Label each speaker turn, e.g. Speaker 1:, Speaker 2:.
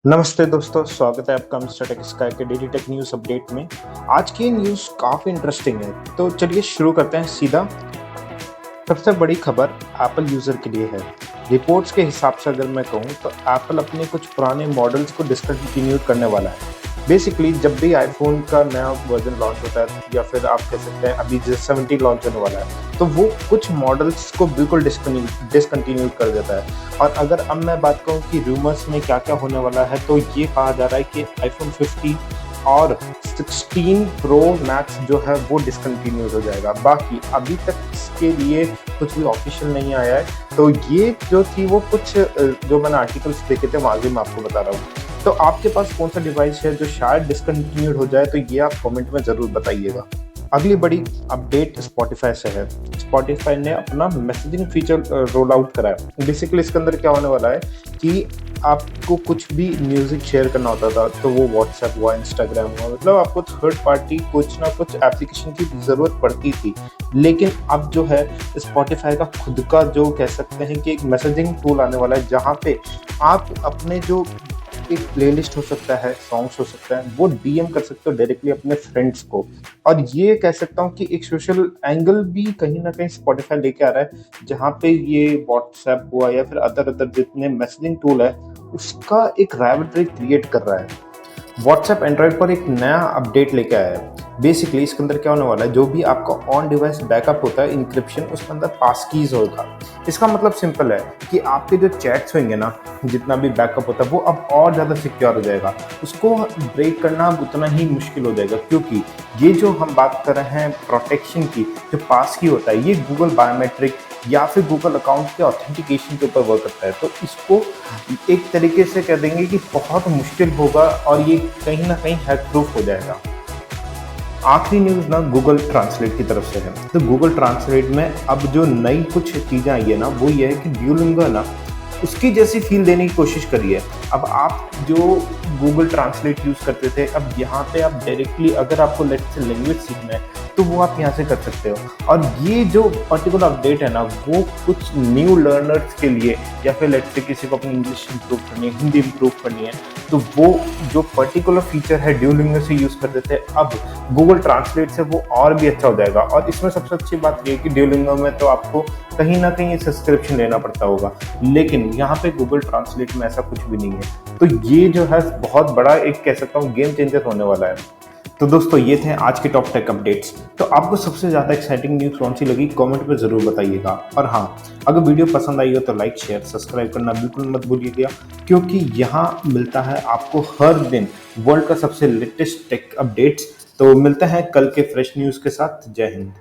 Speaker 1: नमस्ते दोस्तों, स्वागत है आपका मिस्टर टेक स्काई के डेली टेक न्यूज़ अपडेट में। आज की न्यूज़ काफ़ी इंटरेस्टिंग है, तो चलिए शुरू करते हैं सीधा। सबसे बड़ी खबर एप्पल यूज़र के लिए है। रिपोर्ट्स के हिसाब से अगर मैं कहूँ तो एप्पल अपने कुछ पुराने मॉडल्स को डिसकंटिन्यू करने वाला है। बेसिकली जब भी आईफ़ोन का नया वर्ज़न लॉन्च होता है या फिर आप कह सकते हैं अभी जो 17 लॉन्च होने वाला है, तो वो कुछ मॉडल्स को बिल्कुल डिसकंटिन्यू कर देता है। और अगर अब मैं बात कहूँ कि रूमर्स में क्या-क्या होने वाला है, तो ये कहा जा रहा है कि आईफ़ोन 15 और 16 प्रो मैक्स जो है वो डिसकंटिन्यूड हो जाएगा। बाकी अभी तक इसके लिए कुछ भी ऑफ़िशियल नहीं आया है, तो ये जो थी वो कुछ जो मैंने आर्टिकल्स देखे थे वहाँ से मैं आपको बता रहा हूँ। तो आपके पास कौन-सा डिवाइस है जो शायद डिसकंटिन्यूड हो जाए, तो ये आप कमेंट में ज़रूर बताइएगा। अगली बड़ी अपडेट स्पॉटिफ़ाई से है। स्पॉटिफ़ाई ने अपना मैसेजिंग फीचर रोल आउट करा है। बेसिकली इसके अंदर क्या होने वाला है कि आपको कुछ भी म्यूज़िक शेयर करना होता था, तो वो व्हाट्सएप हुआ, इंस्टाग्राम हुआ, मतलब आपको थर्ड पार्टी कुछ ना कुछ एप्लीकेशन की ज़रूरत पड़ती थी। लेकिन अब जो है स्पॉटिफ़ाई का खुद का जो कह सकते हैं कि एक मैसेजिंग टूल आने वाला है, जहाँ पे आप अपने जो एक प्लेलिस्ट हो सकता है, सॉन्ग्स हो सकता है, वो डीएम कर सकते हो डायरेक्टली अपने फ्रेंड्स को। और ये कह सकता हूँ कि एक सोशल एंगल भी कहीं न कहीं स्पॉटिफ़ाई लेके आ रहा है, जहाँ पे ये व्हाट्सएप हुआ या फिर अदर जितने मैसेजिंग टूल है, उसका एक राइवलरी क्रिएट कर रहा है। व्हाट्सएप एंड्रॉयड पर एक नया अपडेट लेके आया है। बेसिकली इसके अंदर क्या होने वाला है, जो भी आपका ऑन डिवाइस बैकअप होता है इंक्रिप्शन, उसके अंदर पास कीज़ होगा। इसका मतलब सिंपल है कि आपके जो चैट्स होंगे ना, जितना भी बैकअप होता है वो अब और ज़्यादा सिक्योर हो जाएगा। उसको ब्रेक करना अब उतना ही मुश्किल हो जाएगा, क्योंकि ये जो हम बात कर रहे हैं प्रोटेक्शन की, जो पास की होता है, ये गूगल बायोमेट्रिक या फिर गूगल अकाउंट के ऑथेंटिकेशन के ऊपर वर्क करता है। तो इसको एक तरीके से कह देंगे कि बहुत मुश्किल होगा और ये कहीं न कहीं हैक प्रूफ हो जाएगा। आखिरी न्यूज़ ना गूगल ट्रांसलेट की तरफ से है। तो गूगल ट्रांसलेट में अब जो नई कुछ चीज़ें आई है ना, वो ये है कि ड्यूलिंगो ना उसकी जैसी फ़ील देने की कोशिश करी है। अब आप जो गूगल ट्रांसलेट यूज़ करते थे, अब यहाँ पे आप डायरेक्टली अगर आपको लेट्स से लैंग्वेज सीखना है, तो वो आप यहाँ से कर सकते हो। और ये जो पर्टिकुलर अपडेट है ना, वो कुछ न्यू लर्नर्स के लिए या फिर लेट्स से किसी को अपनी इंग्लिश इम्प्रूव करनी है, हिंदी इम्प्रूव करनी है, तो वो जो पर्टिकुलर फीचर है ड्यूलिंगो से यूज़ करते थे, अब गूगल ट्रांसलेट से वो और भी अच्छा हो जाएगा। और इसमें सबसे अच्छी बात ये है कि ड्यूलिंगो में तो आपको कहीं न कहीं सब्सक्रिप्शन लेना पड़ता होगा, लेकिन यहाँ पे गूगल ट्रांसलेट में ऐसा कुछ भी नहीं है। तो ये जो है बहुत बड़ा एक कह सकता हूँ गेम चेंजर होने वाला है। तो दोस्तों ये थे आज के टॉप टेक अपडेट्स। तो आपको सबसे ज़्यादा एक्साइटिंग न्यूज़ कौन सी लगी, कमेंट में ज़रूर बताइएगा। और हाँ, अगर वीडियो पसंद आई हो तो लाइक शेयर सब्सक्राइब करना बिल्कुल मत भूलिएगा, क्योंकि यहाँ मिलता है आपको हर दिन वर्ल्ड का सबसे लेटेस्ट टेक अपडेट्स। तो मिलते हैं कल के फ्रेश न्यूज़ के साथ। जय हिंद।